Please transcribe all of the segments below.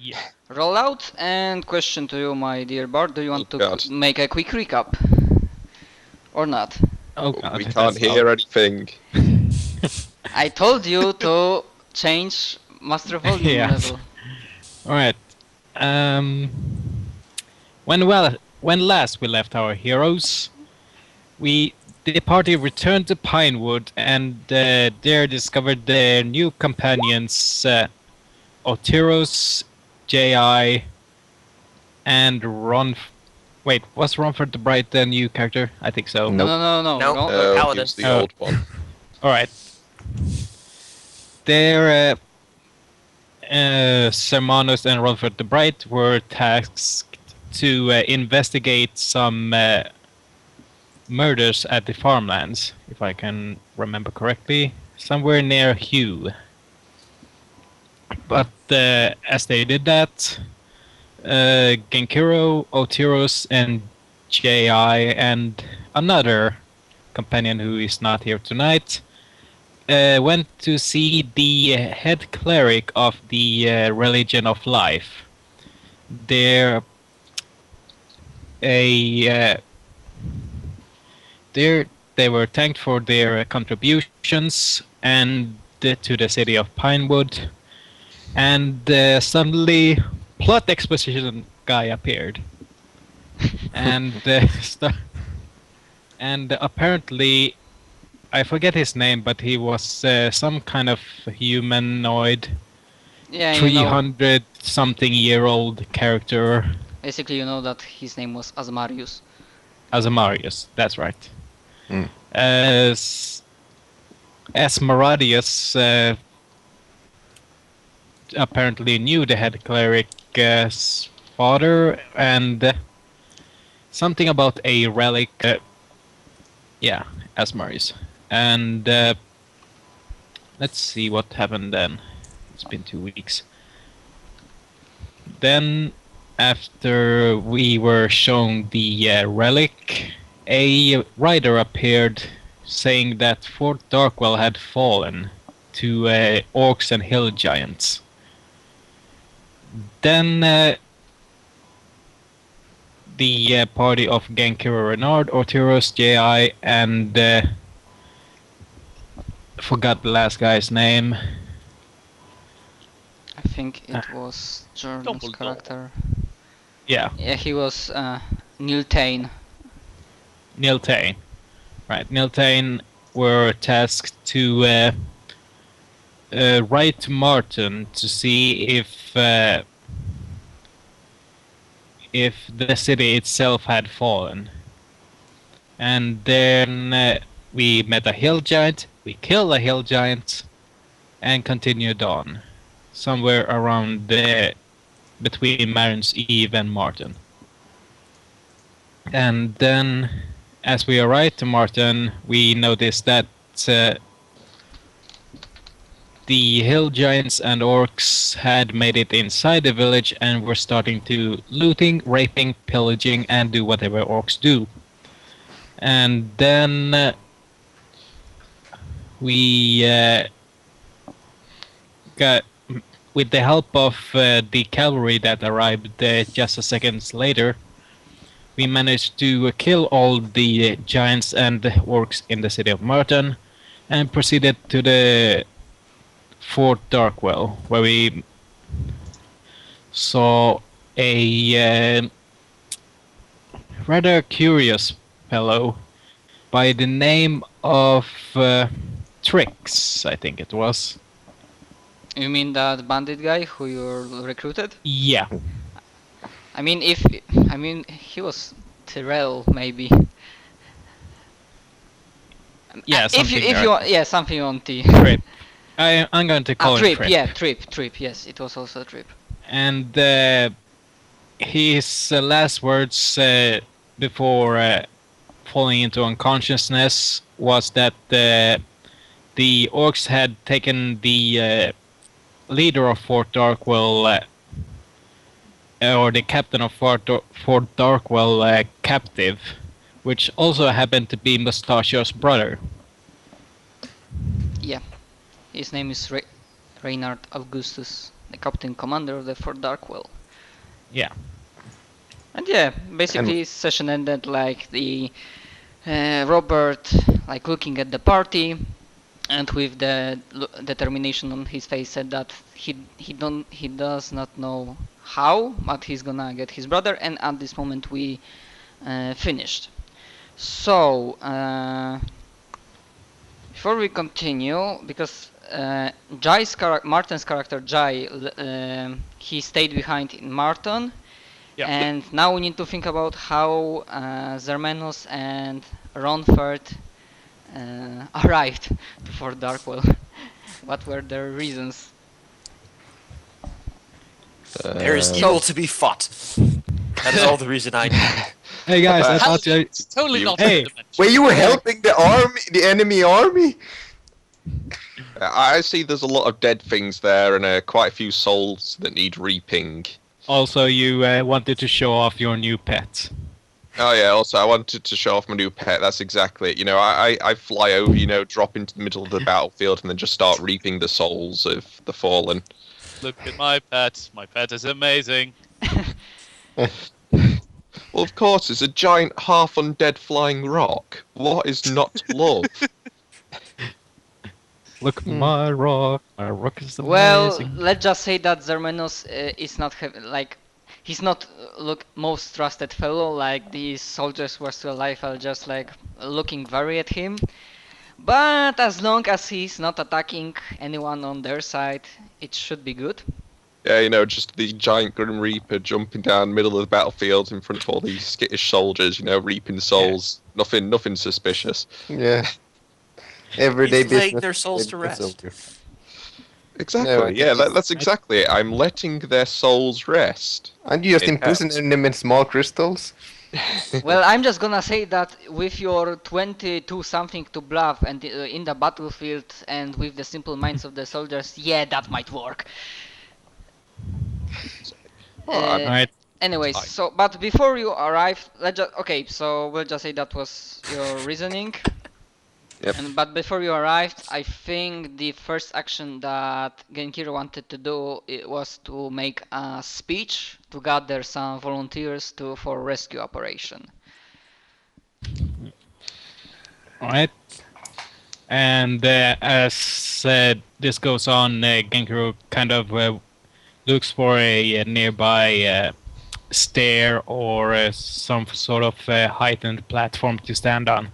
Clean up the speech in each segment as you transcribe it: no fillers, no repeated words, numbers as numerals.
Yeah. Rollout and question to you, my dear Bart. Do you want to make a quick recap? Or not? Oh God, we can't hear anything. I told you to change master volume Yes. level. Alright. When last we left our heroes, the party returned to Pinewood and there discovered their new companions, Otiros, J.I., and Ron. Wait, was Romford the Bright the new character? I think so. Nope. No. No, He Paladin. was the old one. Alright. Their Sermanus and Romford the Bright were tasked to investigate some murders at the farmlands, if I can remember correctly, somewhere near Hugh. But as they did that, Genkiro, Otiros, and J.I. and another companion who is not here tonight went to see the head cleric of the Religion of Life. They were thanked for their contributions and to the city of Pinewood, and suddenly plot exposition guy appeared, and and apparently I forget his name, but he was some kind of humanoid, 300-something-year-old character. Basically, you know that his name was Asmarius. Asmarius, that's right. Asmarius apparently knew the head cleric's father and something about a relic. Yeah, Asmarius. And let's see what happened then. It's been 2 weeks. Then, after we were shown the relic, a rider appeared saying that Fort Darkwell had fallen to orcs and hill giants. Then the party of Genkiro Renard, Ortiros, J.I., and forgot the last guy's name. I think it was Jordan's character. Yeah. Yeah, he was Neil Tane. Neil Tane. Right, Neil Tane were tasked to write to Martin to see if the city itself had fallen. And then we met a hill giant, we killed a hill giant, and continued on, somewhere around between Marin's Eve and Martin. And then, as we arrived to Martin, we noticed that the hill giants and orcs had made it inside the village and were starting to looting, raping, pillaging, and do whatever orcs do. And then we got, with the help of the cavalry that arrived just a second later, we managed to kill all the giants and orcs in the city of Martin and proceeded to the Fort Darkwell, where we saw a rather curious fellow by the name of Trix, I think it was. You mean that bandit guy who you recruited? Yeah. I mean, he was Tyrell, maybe. Yeah, something if you want, yeah, something on T. Trip. I'm going to call him Trip. Trip. Yeah, Trip. Yes, it was also Trip. And his last words before falling into unconsciousness was that the orcs had taken the leader of Fort Darkwell, or the captain of Fort Darkwell, captive, which also happened to be Mustachio's brother. Yeah, his name is Reynard Augustus, the captain commander of the Fort Darkwell. Yeah. And yeah, basically session ended like the Robert like looking at the party, and with the determination on his face said that he does not know how, but he's gonna get his brother. And at this moment we finished. So before we continue, because Martin's character Jai, he stayed behind in Martin. Yeah. And now we need to think about how Zermenos and Ronford arrived to Fort Darkwell. What were their reasons? There is evil to be fought. That is all the reason I know. Hey guys, I thought you... It's totally not Hey. the dimension. Were you helping the army, the enemy army? I see there's a lot of dead things there and quite a few souls that need reaping. Also, you wanted to show off your new pet. Oh yeah, also I wanted to show off my new pet, that's exactly it. You know, I fly over, you know, drop into the middle of the battlefield and then just start reaping the souls of the fallen. Look at my pet. My pet is amazing. Well, of course, it's a giant half-undead flying rock. What is not to love? Look at my rock. My rock is amazing. Well, let's just say that Zermenos is not he's not most trusted fellow. Like these soldiers who are still alive are just like looking very at him. But as long as he's not attacking anyone on their side, it should be good. Yeah, you know, just the giant Grim Reaper jumping down the middle of the battlefield in front of all these skittish soldiers, you know, reaping souls. Yeah. Nothing suspicious. Yeah. Everyday He's laying business. their souls to rest. Exactly, No, yeah, that's exactly it. I'm letting their souls rest. Aren't you just It imprisoning them in small crystals? Well, I'm just gonna say that with your 22 something to bluff and in the battlefield and with the simple minds of the soldiers, yeah, that might work. Alright. Anyways, Fine. so but before you arrive, okay, so we'll just say that was your reasoning. Yep. But before you arrived, I think the first action that Genkiro wanted to do was to make a speech to gather some volunteers for rescue operation. Alright. And as this goes on, Genkiro kind of looks for a nearby stair or some sort of heightened platform to stand on.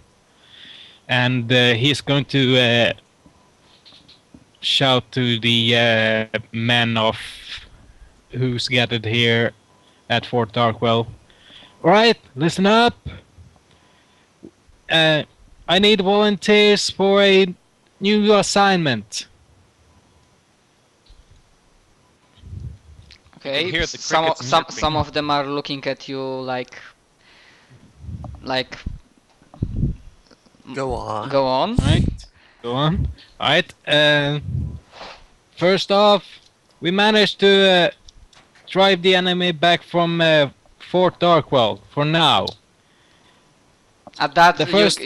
And he's going to shout to the men of who's gathered here at Fort Darkwell. Alright, listen up. I need volunteers for a new assignment. Okay, hear the some crickets chirping. some of them are looking at you like Go on. go on. Right, go on. Alright, first off, we managed to drive the enemy back from Fort Darkwell, for now. At that, The first-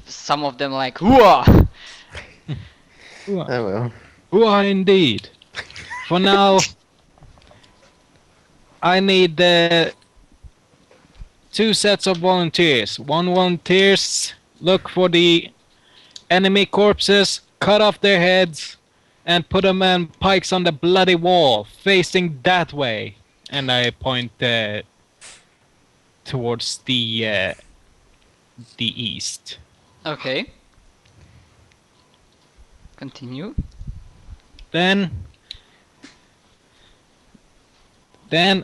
some of them like, whoa! Oh well. Whoa, indeed. For now, I need 2 sets of volunteers. One volunteers look for the enemy corpses, cut off their heads, and put them on pikes on the bloody wall, facing that way. And I point towards the east. Okay. Continue. Then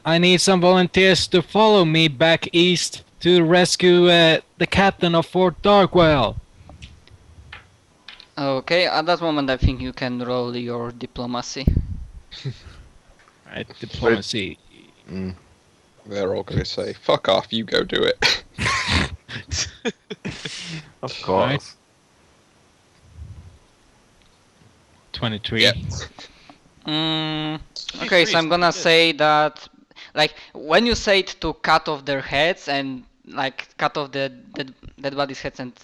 I need some volunteers to follow me back east to rescue the captain of Fort Darkwell. Okay, at that moment I think you can roll your diplomacy. Right, diplomacy. Mm. They're all going to say, fuck off, you go do it. Of course. Right. 23. Yeah. Okay, so I'm gonna say that, like, when you say it to cut off their heads and like cut off the dead bodies' heads and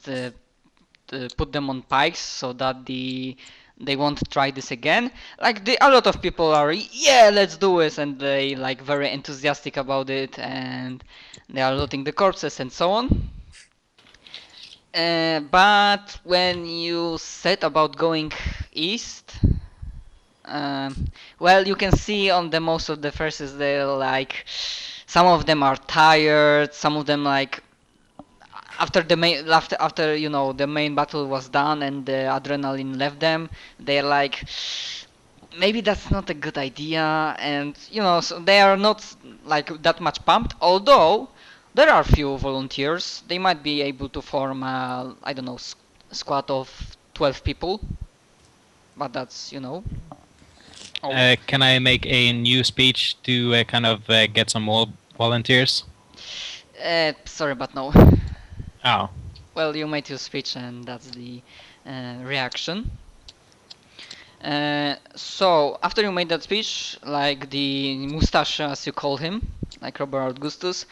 put them on pikes so that the they want to try this again. Like a lot of people are, yeah, let's do it, and they like very enthusiastic about it, and they are looting the corpses and so on. But when you set about going east, well, you can see on the most of the faces they're like, some of them are tired, some of them like after the main after you know the main battle was done and the adrenaline left them, they're like, maybe that's not a good idea, and you know, so they are not like that much pumped. Although there are few volunteers, they might be able to form a, I don't know, squad of 12 people, but that's, you know. Can I make a new speech to kind of get some more volunteers? Sorry, but no. Oh. Well, you made your speech and that's the reaction. So, after you made that speech, like the mustache, as you call him, like Robert Augustus,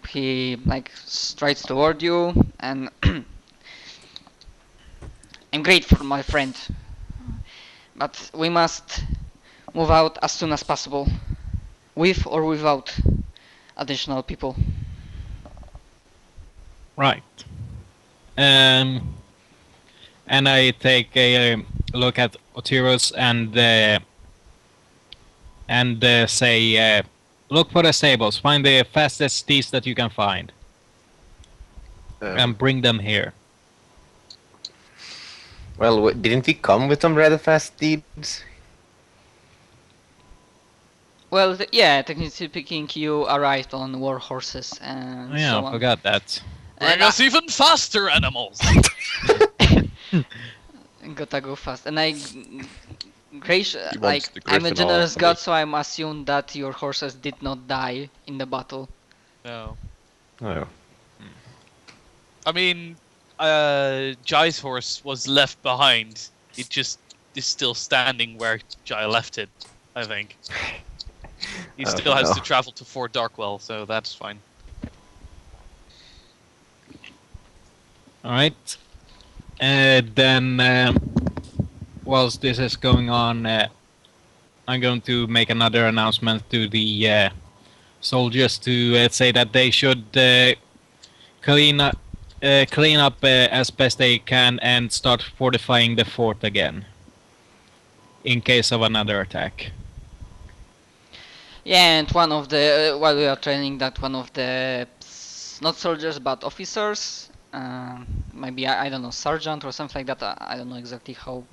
he like strides toward you and I'm grateful, my friend, but we must move out as soon as possible, with or without additional people. Right. And I take a look at Otiros and say, look for the stables. Find the fastest steeds that you can find, and bring them here. Well, didn't we come with some rather fast steeds? Well, yeah, technically speaking, you arrived on war horses and Yeah, so I on. forgot that. Bring us even faster animals! Gotta go fast. And I, wants like, the I'm a griffin generous army. god, so I'm assumed that your horses did not die in the battle. No. Oh. I mean, Jai's horse was left behind. It just is still standing where Jai left it, I think. He Oh, still has no. to travel to Fort Darkwell, so that's fine. Alright. Then, whilst this is going on, I'm going to make another announcement to the soldiers to say that they should clean up as best they can and start fortifying the fort again, in case of another attack. Yeah, and one of the, while we are training, that one of the, not soldiers, but officers, maybe, I don't know, sergeant or something like that, I don't know exactly how,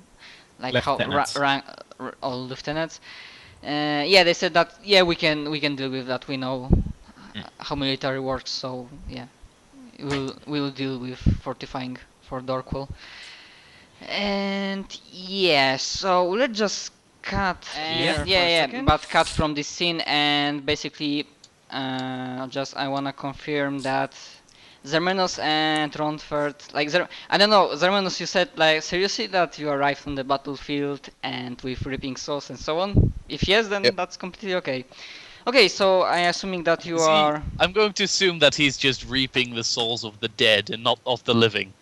like Lieutenants. how, rank, or lieutenants. Yeah, they said that, yeah, we can deal with that, we know how military works, so yeah, we'll deal with fortifying for Dorkwell. And yeah, so let's just cut here for a yeah, second. but cut from this scene, and basically just I wanna confirm that Zermenos and Ronford, like I don't know, Zermenos, you said like seriously that you arrived on the battlefield and with ripping swords and so on? If yes, then Yep. that's completely okay. Okay, so I'm assuming that you See, are. I'm going to assume that he's just reaping the souls of the dead and not of the living.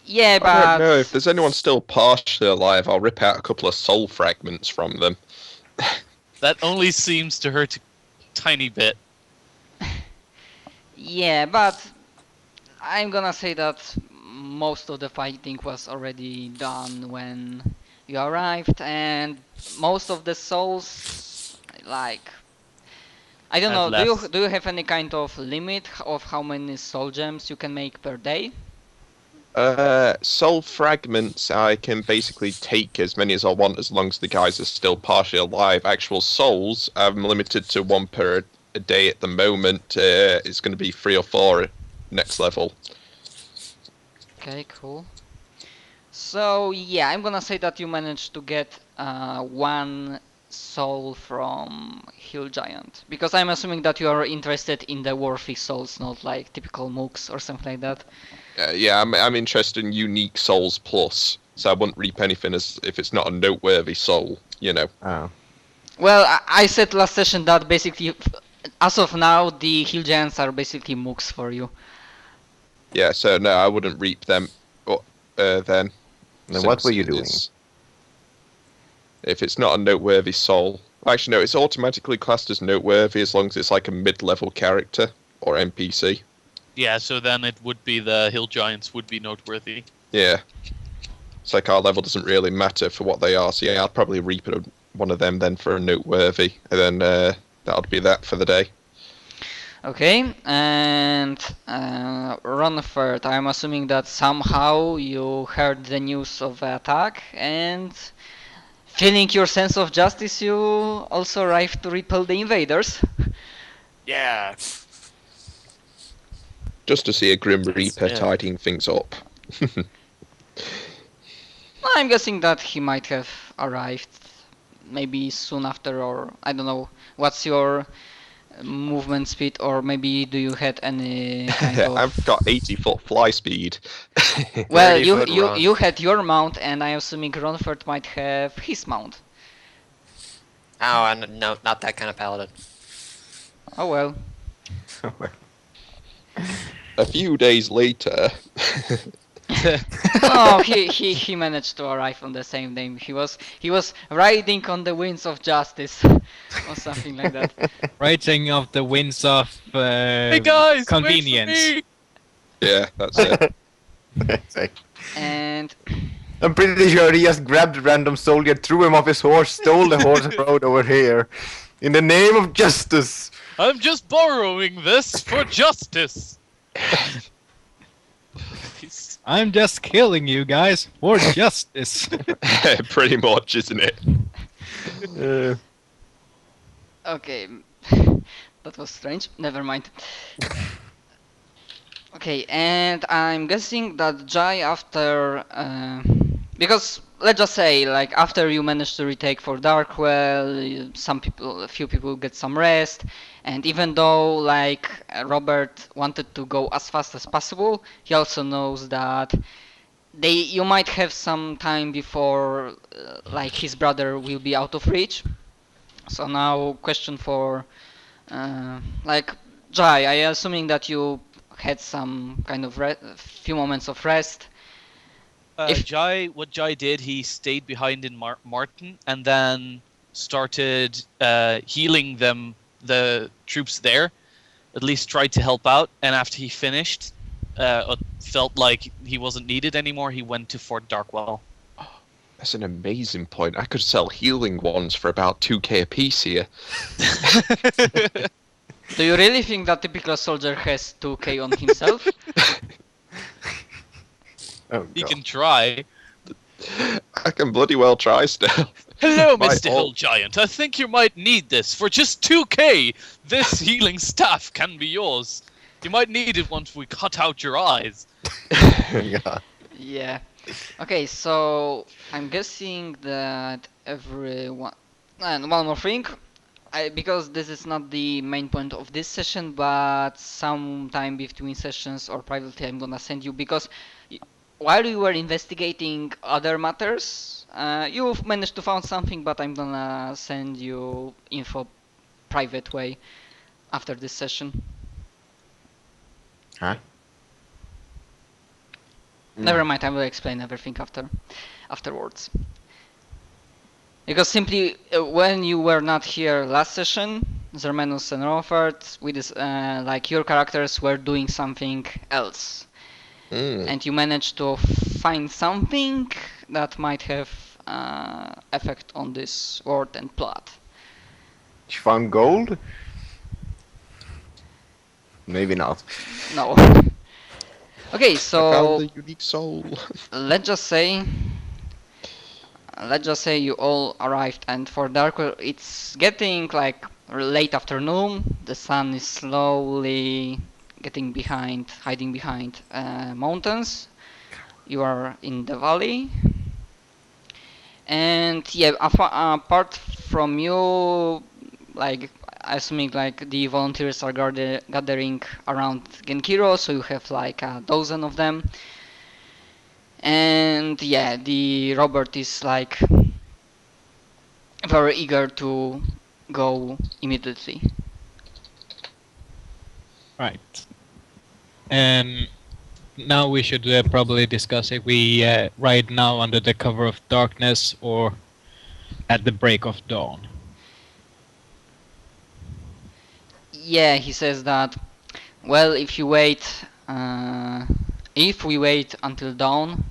Yeah, I but don't know. If there's anyone still partially alive, I'll rip out a couple of soul fragments from them. That only seems to hurt a tiny bit. yeah, but I'm gonna say that most of the fighting was already done when you arrived, and most of the souls, like, I don't know, Have do you left. do you have any kind of limit of how many soul gems you can make per day? Soul fragments, I can basically take as many as I want as long as the guys are still partially alive. Actual souls, I'm limited to one per a day at the moment. It's going to be 3 or 4 next level. Okay, cool. So yeah, I'm gonna say that you managed to get one soul from Hill Giant, because I'm assuming that you are interested in the worthy souls, not like typical mooks or something like that. Yeah, I'm interested in unique souls plus, so I wouldn't reap anything as if it's not a noteworthy soul, you know. Oh. Well, I said last session that basically, as of now, the Hill Giants are basically mooks for you. Yeah, so no, I wouldn't reap them then. Then what were you doing? If it's not a noteworthy soul... Actually, no, it's automatically classed as noteworthy as long as it's like a mid-level character or NPC. Yeah, so then it would be the hill giants would be noteworthy. Yeah. It's like our level doesn't really matter for what they are, so yeah, I'll probably reap one of them then for a noteworthy, and then that'll be that for the day. Okay, and Ronford, I'm assuming that somehow you heard the news of the attack, and feeling your sense of justice, you also arrived to repel the invaders. Yeah. Just to see a Grim Reaper yeah. tidying things up. I'm guessing that he might have arrived maybe soon after, or I don't know. What's your movement speed, or maybe do you had any kind of... I've got 80-foot fly speed. Well, 30-foot run. you had your mount, and I'm assuming Ronford might have his mount. Oh, no, not that kind of paladin. Oh well. A few days later... Oh, he managed to arrive on the same day. He was riding on the winds of justice, or something like that. Riding off the winds of Hey guys, convenience. wait Yeah, that's it. And I'm pretty sure he just grabbed a random soldier, threw him off his horse, stole the horse, and rode over here. In the name of justice! for me! I'm just borrowing this for justice! I'm just killing you guys for justice. Pretty much, isn't it? okay, that was strange. Never mind. Okay, and I'm guessing that Jai, after because let's just say, like, after you managed to retake for Darkwell, a few people get some rest, and even though, like, Robert wanted to go as fast as possible, he also knows that you might have some time before, like, his brother will be out of reach. So now, question for, like, Jai, I assuming that you had some kind of few moments of rest. What Jai did, he stayed behind in Martin and then started healing the troops there. At least tried to help out. And after he finished, felt like he wasn't needed anymore. He went to Fort Darkwell. That's an amazing point. I could sell healing ones for about 2k a piece here. Do you really think that typical soldier has 2k on himself? Oh, He God. can try. I can bloody well try still. Hello, My Mr. Hill ult- Giant. I think you might need this. For just 2k, this healing staff can be yours. You might need it once we cut out your eyes. Yeah. Yeah. Okay, so I'm guessing that everyone... And one more thing. Because this is not the main point of this session, but sometime between sessions or privately I'm gonna send you, because while you were investigating other matters, you've managed to find something, but I'm gonna send you info private way after this session. Huh? Never mind, I will explain everything afterwards. Because simply, when you were not here last session, Zermenus and Ronford, like, your characters were doing something else. And you managed to find something that might have effect on this word and plot. You found gold? Maybe not. No. Okay, I so found the unique soul. let's just say you all arrived, and for Darkwell it's getting like late afternoon. The sun is slowly hiding behind mountains. You are in the valley, and yeah, apart from you, like, assuming like the volunteers are gathering around Genkiro, so you have like a dozen of them. And yeah, the Robert is like very eager to go immediately. Right. now we should probably discuss if we ride now under the cover of darkness or at the break of dawn. Yeah, he says that. Well, if you wait, if we wait until dawn,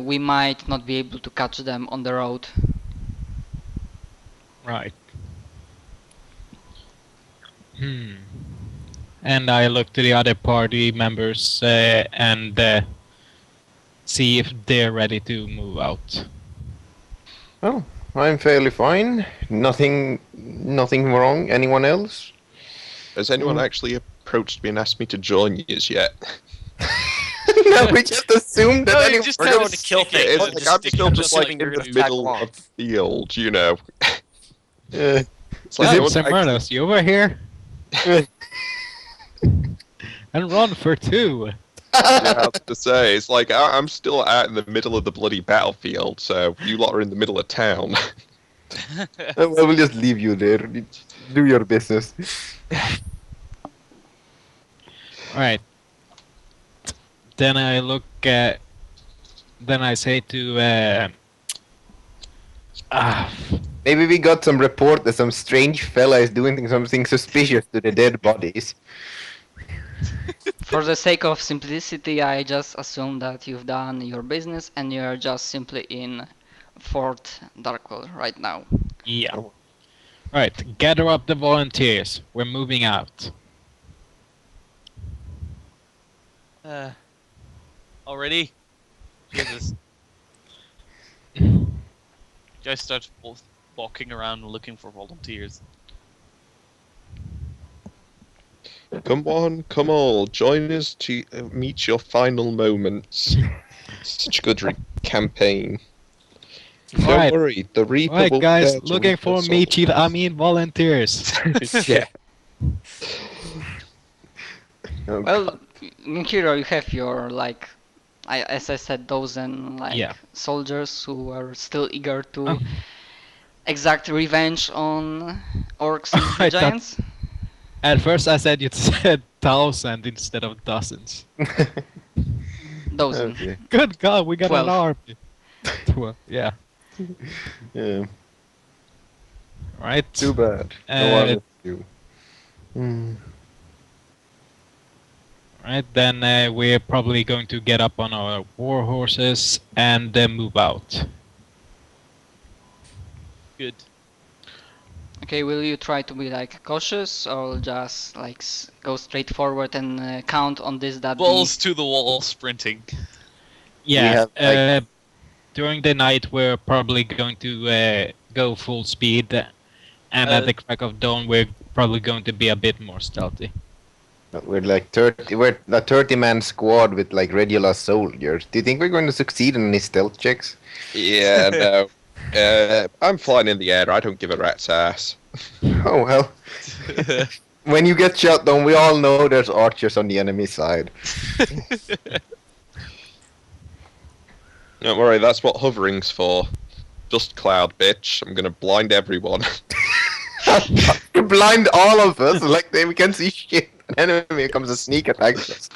we might not be able to catch them on the road. Right. And I look to the other party members and see if they're ready to move out. Well, I'm fairly fine. Nothing wrong. Anyone else? Has anyone actually approached me and asked me to join yours yet? No, we just assumed that No, you anyone... just we're kind going of to kill Yeah, it's things. like I'm still just like in you're the gonna tag middle along. of the field, you know. It's like Hey, no one Semranos, you over here? And run for 2. I have to say, it's like I'm still out in the middle of the bloody battlefield, so you lot are in the middle of town. Well, we'll just leave you there. Do your business. Right. Then I look at. Then I say to. Maybe we got some report that some strange fella is doing something suspicious to the dead bodies. For the sake of simplicity, I just assume that you've done your business and you're just simply in Fort Darkwell right now. Yeah. Right. Gather up the volunteers. We're moving out. Already? Jesus. Guys start walking around looking for volunteers. Come on, come all, join us to meet your final moments. Such a good campaign. Don't Alright. worry, the Reaper will Alright, be guys, there to looking reap for us me, all. Chief. I mean volunteers. Yeah. Oh, Well, Minkiro, you have your as I said, dozen Yeah. soldiers who are still eager to Oh. exact revenge on orcs I and thought- giants. At first, I said you said 1,000 instead of dozens. Dozen. okay. Good God, we got 12. an army. 12, yeah. Yeah. Right. Too bad. No Uh, one with you. Right. Then we're probably going to get up on our war horses and move out. Good. Okay, will you try to be cautious or just go straight forward and count on this that Balls to the wall, sprinting. Yeah. have, During the night, we're probably going to go full speed, and at the crack of dawn, we're probably going to be a bit more stealthy. We're like 30. We're a 30-man squad with regular soldiers. Do you think we're going to succeed in any stealth checks? Yeah, no. I'm flying in the air, I don't give a rat's ass. Oh well. When you get shot down, we all know there's archers on the enemy side. Don't worry, that's what hovering's for. Just cloud, bitch. I'm gonna blind everyone. You blind all of us, we can see shit. An enemy comes to sneak attack us.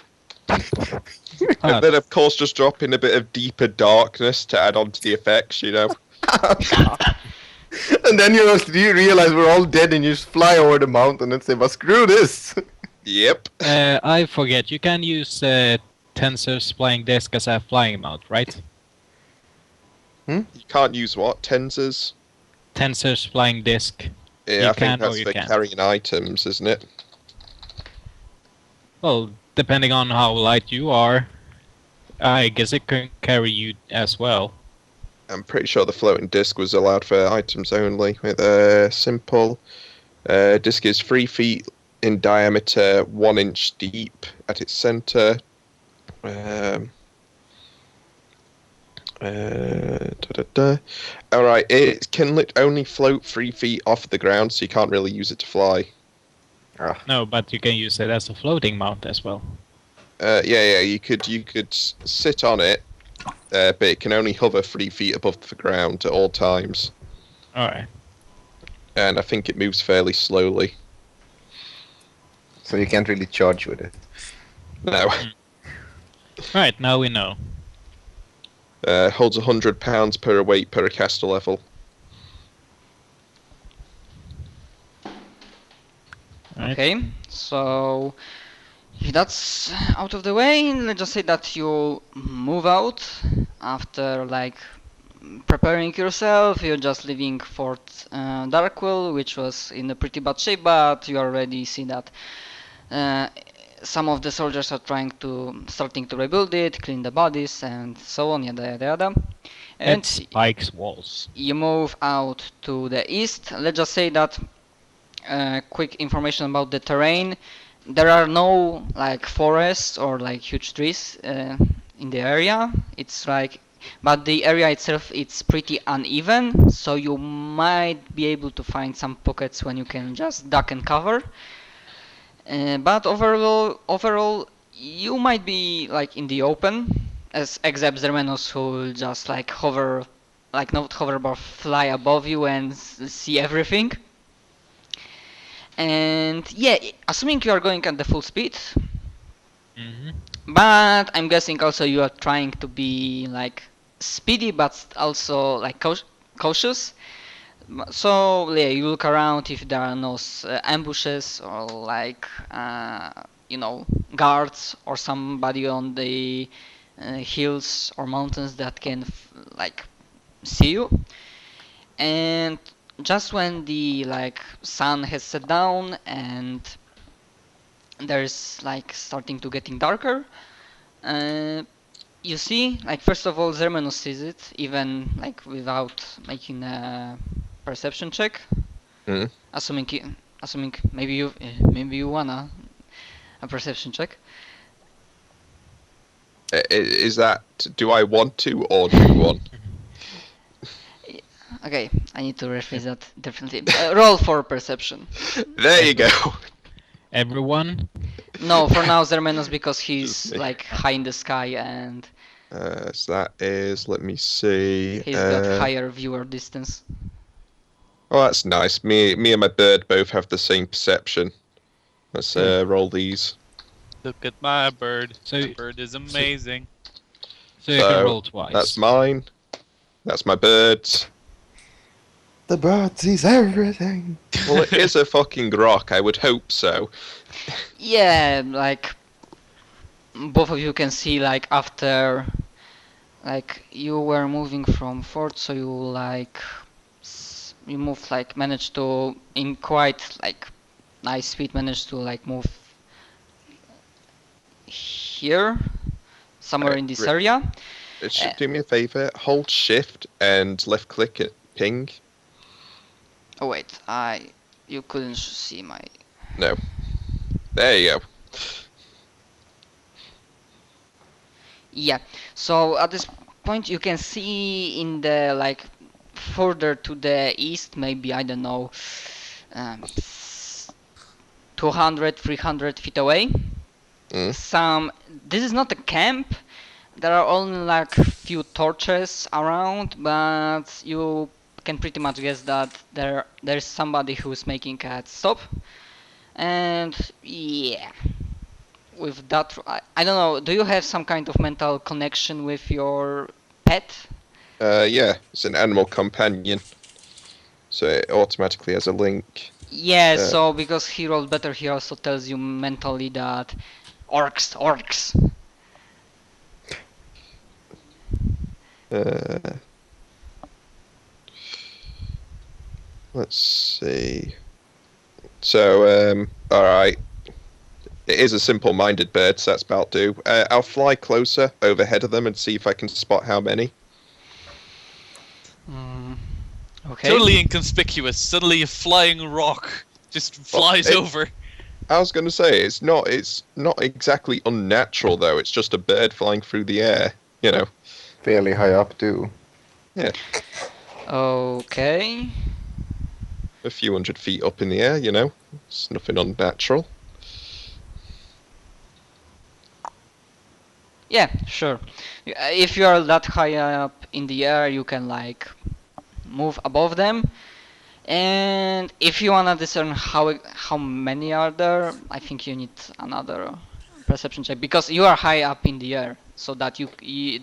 And then, of course, just drop in a bit of deeper darkness to add on to the effects, you know. And then you realize we're all dead and you just fly over the mountain and say, well, screw this. Yep. I forget. You can use Tensor's flying disc as a flying mount, right? You can't use what? Tensors? Tensor's flying disc. Yeah, You I can think or that's you for can't. carrying items, isn't it? Well, depending on how light you are, I guess it can carry you as well. I'm pretty sure the floating disc was allowed for items only. With simple, disc is 3 feet in diameter, 1 inch deep at its center. Alright, it can only float 3 feet off the ground, so you can't really use it to fly. No, but you can use it as a floating mount as well. Yeah, you could sit on it, but it can only hover 3 feet above the ground at all times. Alright. And I think it moves fairly slowly. So you can't really charge with it. No. Right, now we know. Holds 100 pounds per weight per caster level. Right. Okay, so if that's out of the way, let's just say that you move out after like preparing yourself. You're just leaving Fort Darkwill, which was in a pretty bad shape, but you already see that some of the soldiers are starting to rebuild it, clean the bodies, and so on, yada yada yada. And spikes walls. You move out to the east. Let's just say that quick information about the terrain. There are no like forests or like huge trees in the area. It's like, but the area itself it's pretty uneven, so you might be able to find some pockets when you can just duck and cover. But overall, you might be like in the open, except Zermenos who will just like hover, like not hover but fly above you and see everything. And yeah, assuming you are going at the full speed, but I'm guessing also you are trying to be like speedy but also like cautious. So yeah, you look around if there are no ambushes or like guards or somebody on the hills or mountains that can like see you. And just when the like sun has set down and there's like starting to getting darker, you see like first of all Zermenos sees it even like without making a perception check. Assuming maybe you wanna a perception check. Is that, do I want to or do you want? Okay, I need to rephrase that differently. Roll for perception. There you go. Everyone? No, for now Zermenos because he's like high in the sky and So that is, let me see. he's got higher viewer distance. Oh, that's nice. Me and my bird both have the same perception. Let's roll these. Look at my bird. So- My bird is amazing. So you can roll twice. That's mine. That's my bird's. The bird sees everything. Well, it is a fucking rock. I would hope so. Yeah, like both of you can see like after like you were moving from fort, so you like you moved like managed to in quite like nice speed managed to like move here somewhere in this area. Do me a favor. Hold shift and left click it. Ping. Oh wait, you couldn't see my. No. There you go. Yeah, so at this point you can see in the like further to the east, maybe I don't know, 200, 300 feet away. This is not a camp. There are only like few torches around, but you can pretty much guess that there's somebody who's making a stop. And yeah, with that, I don't know, do you have some kind of mental connection with your pet? Yeah, it's an animal companion. So it automatically has a link. Yeah, so because he rolled better, he also tells you mentally that orcs. Let's see. So, alright. It is a simple-minded bird, so that's about do. I'll fly closer overhead of them and see if I can spot how many. Okay. Totally inconspicuous. Suddenly a flying rock just flies over. I was going to say, it's not exactly unnatural, though. It's just a bird flying through the air, you know. Fairly high up, too. Yeah. Okay. A few hundred feet up in the air, you know. It's nothing unnatural. Yeah, sure. If you are that high up in the air, you can like move above them. And if you wanna discern how many are there, I think you need another perception check because you are high up in the air. so that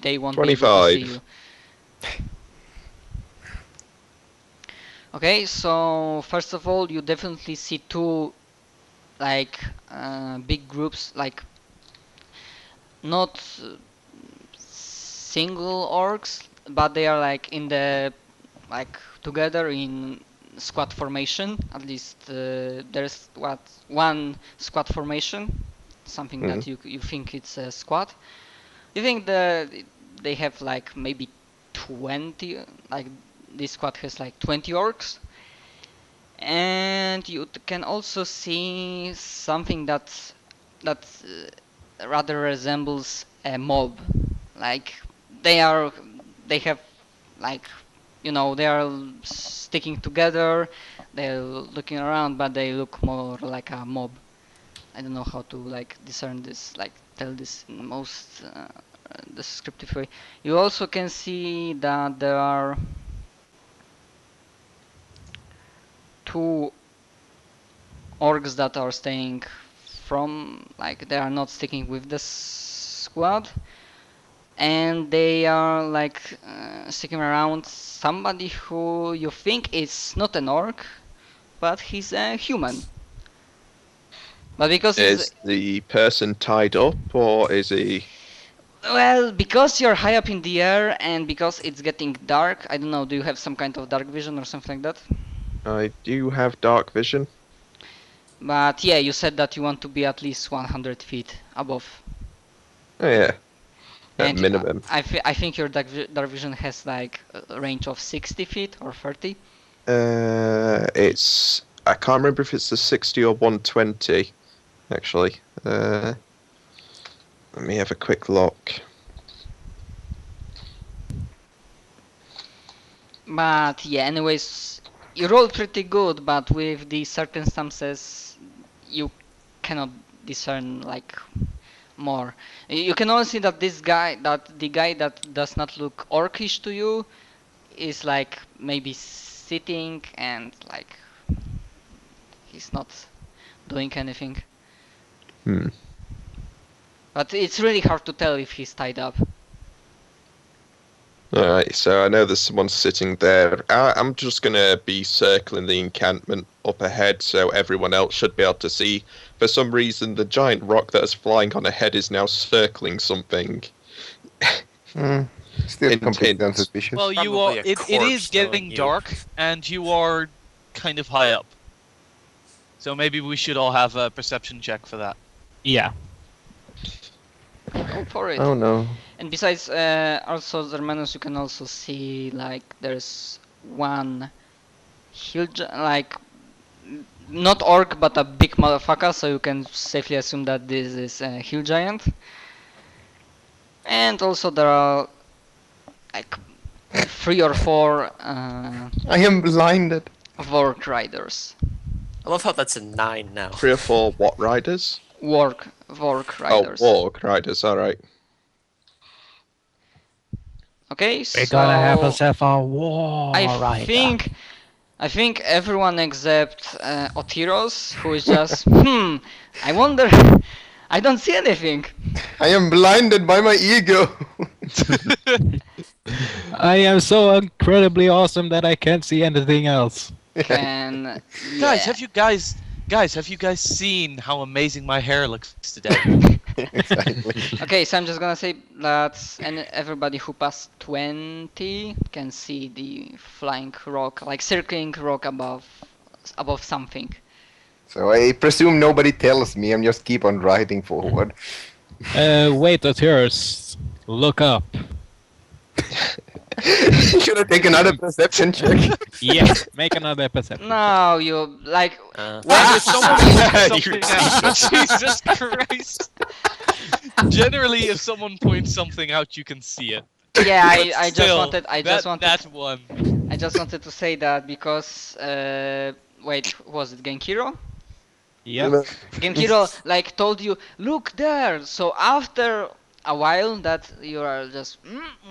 they won't be able to see 25. you. Okay, so first of all, you definitely see two like big groups, like not single orcs, but they are like in the like together in squad formation. At least there's one squad formation, something that you think it's a squad. You think they have like maybe 20, like this squad has like 20 orcs. And you can also see something that rather resembles a mob. Like they have like, you know, they are sticking together, they're looking around, but they look more like a mob. I don't know how to like discern this, like tell this in the most descriptive way. You also can see that there are two orcs that are staying from, like, they are not sticking with the squad, and they are like sticking around somebody who you think is not an orc, but he's a human. But because Is the person tied up, or is he? well, because you're high up in the air and because it's getting dark, I don't know, do you have some kind of dark vision or something like that? I do have dark vision. But yeah, you said that you want to be at least 100 feet above. Oh yeah, at And minimum. I think your dark vision has like a range of 60 feet or 30. It's I can't remember if it's the 60 or 120. Actually, let me have a quick look. But yeah, anyways, you rolled pretty good, but with the circumstances, you cannot discern like more. You can only see that the guy that does not look orcish to you is like maybe sitting and like he's not doing anything. But it's really hard to tell if he's tied up. Alright, so I know there's someone sitting there. I'm just gonna be circling the encampment up ahead so everyone else should be able to see. For some reason, the giant rock that is flying on ahead is now circling something. Still completely Intense. unsuspicious. Well, you Probably are. a It is corpse getting knowing you. dark, and you are kind of high up. So maybe we should all have a perception check for that. Yeah. Go for it. Oh no. And besides, also Zermanus, you can also see like there's one like not orc but a big motherfucker, so you can safely assume that this is a hill giant. And also there are like 3 or 4 I am blinded. Vork riders. I love how that's a 9 now. 3 or 4 what riders? Vork riders. Oh, warg riders, alright. Okay, We're so gonna have ourselves a war I think everyone except Otiros, who is just I wonder. I don't see anything. I am blinded by my ego. I am so incredibly awesome that I can't see anything else. And Guys, yeah. have you guys seen how amazing my hair looks today? Exactly. Okay, so I'm just gonna say that everybody who passed 20 can see the flying rock, like circling rock above something. So I presume nobody tells me. I'm just keep on riding forward. Wait, Otiros. Look up. Should I take another perception check? Yes, make another perception. No, you like If someone points You something out, Jesus Christ! Generally, if someone points something out, you can see it. yeah. But I just still, wanted. that one. I just wanted to say that because wait, was it Genkiro? Yep. Genkiro like told you, look there. So after a while that you are just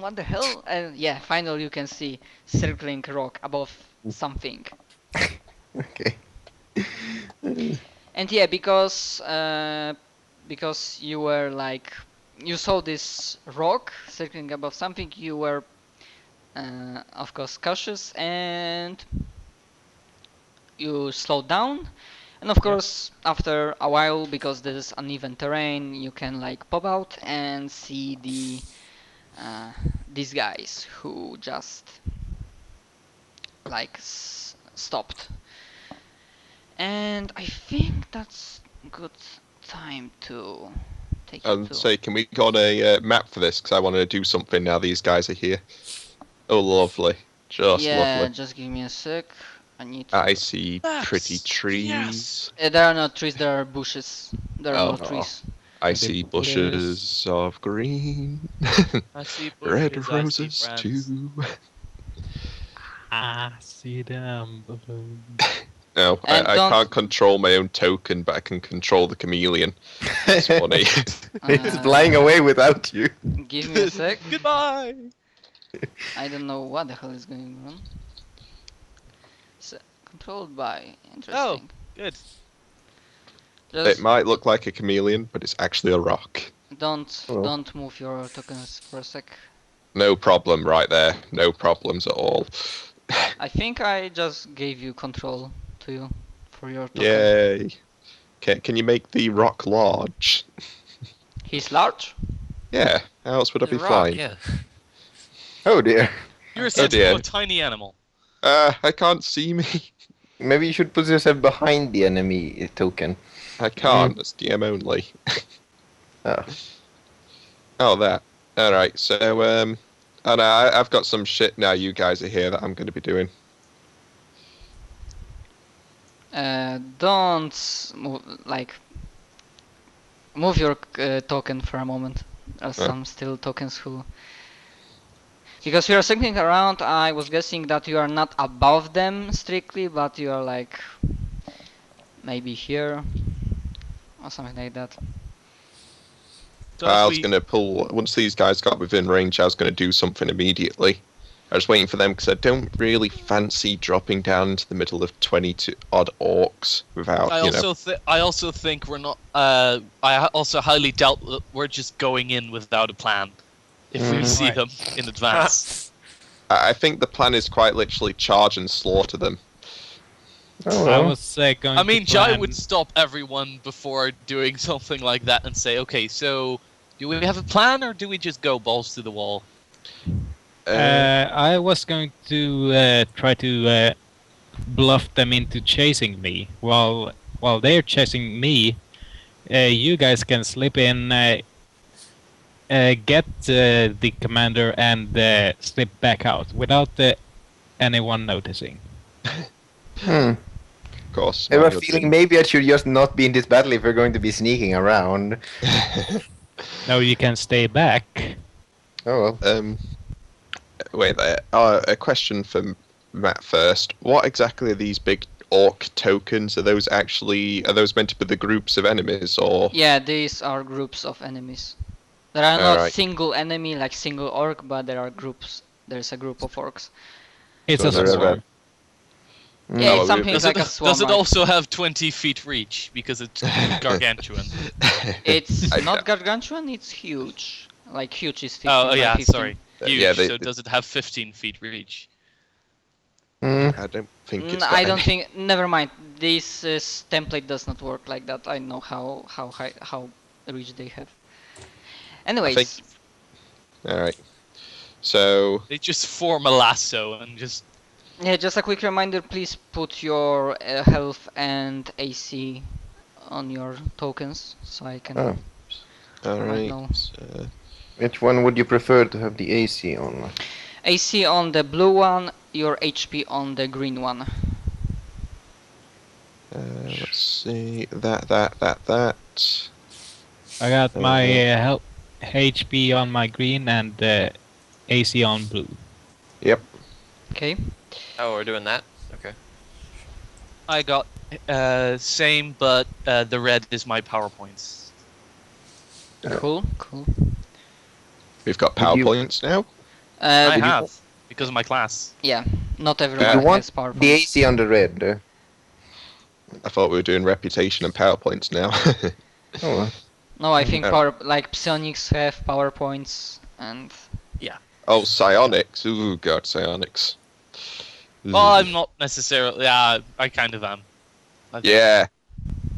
what the hell, and yeah, finally you can see circling rock above something. Okay. And yeah, because you were like you saw this rock circling above something. You were, of course, cautious, and you slowed down. And of course, after a while, because this is uneven terrain, you can like pop out and see these guys who just like stopped. And I think that's good time to take you And to. say, can we go on a map for this? Because I want to do something now these guys are here. Oh, lovely. Just Yeah, lovely. just give me a sec. I need to. I see Maps, pretty trees. yes. There are no trees, there are bushes. There are Oh. no trees. I The see bushes. bushes of green. I see Red bushes, I see roses friends. too. I see them blue. No, And I don't- can't control my own token, but I can control the chameleon. It's funny. It's Uh, flying away without you. Give me a sec. Goodbye. I don't know what the hell is going on. Controlled by. Interesting. Good. It Just might look like a chameleon, but it's actually a rock. don't Oh. don't move your tokens for a sec. No problem right there. No problems at all. I think I just gave you control to you for your token. Yay. Can you make the rock large? He's large. Yeah, how else would I be The rock, flying? yeah. Oh dear. You're a Oh dear. sensible tiny animal. I can't see me. Maybe you should put yourself behind the enemy token. I can't. It's DM only. Oh. Oh, that. Alright, so, and I've got some shit now you guys are here that I'm going to be doing. Don't move, move your token for a moment. There are some still tokens who. Because you are circling around, I was guessing that you are not above them strictly, but you are like maybe here or something like that. So I if was we- going to pull, once these guys got within range, I was going to do something immediately. I was waiting for them because I don't really fancy dropping down into the middle of 20 odd orcs without, I you know. also think we're not. I also highly doubt that we're just going in without a plan. If we Mhm. see Right. them in advance. I think the plan is quite literally charge and slaughter them. Oh, I well. was going I to mean, Jai plan- would stop everyone before doing something like that and say, "Okay, so do we have a plan, or do we just go balls to the wall?" I was going to try to bluff them into chasing me. While they're chasing me, you guys can slip in, get the commander, and slip back out without anyone noticing. Hmm. Of course. I have a you're feeling doing- maybe I should just not be in this battle if we're going to be sneaking around. No, you can stay back. Oh well. Wait there. A question for Matt first. What exactly are these big orc tokens? Are those meant to be the groups of enemies, or? Yeah, these are groups of enemies. There are not Alright. single enemy like single orc, but there are groups. There's a group of orcs. It's So a they're swarm. Mm. Yeah, Oh, it's something Does like it, a swarm. does it right? also have 20 feet reach because it's gargantuan? It's I- not gargantuan. It's huge. Like huge is 15 Oh by yeah, 15. sorry. Huge. Yeah, So does it have 15 feet reach? Mm. I don't think it's. I got don't any. think. Never mind. This template does not work like that. I know how high, how rich they have. Anyways, All right. So They just form a lasso and just. yeah. Just a quick reminder. Please put your health and AC on your tokens, so I can. Oh. all right. know. So, Which one would you prefer to have the AC on? AC on the blue one. Your HP on the green one. let's see. That. I got my Mhm. health HP on my green and AC on blue. Yep. Okay. Oh, we're doing that? Okay. I got same, but the red is my PowerPoints. Cool. Cool. We've got Would you- PowerPoints now. I you- have because of my class. Yeah. Not You everyone want has power. the AC on the red? I thought we were doing reputation and PowerPoints now. Oh well. No, I think Oh. psionics have PowerPoints and Oh, psionics. Ooh, God, psionics. Well, I'm not necessarily. Yeah, I kind of am. I think.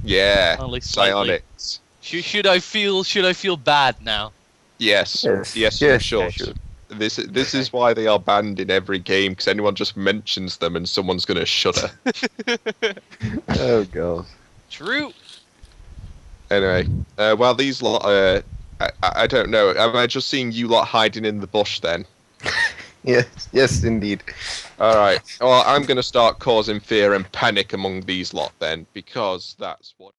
Yeah. Only slightly. Psionics. Should I feel bad now? Yes. Yes. Yes, Yes, you should. you should. This is why they are banned in every game, because anyone just mentions them and someone's gonna shudder. Oh god. True. Anyway, well, these lot, I don't know. Am I just seeing you lot hiding in the bush then? Yes, indeed. Alright, well, I'm gonna start causing fear and panic among these lot then, because that's what...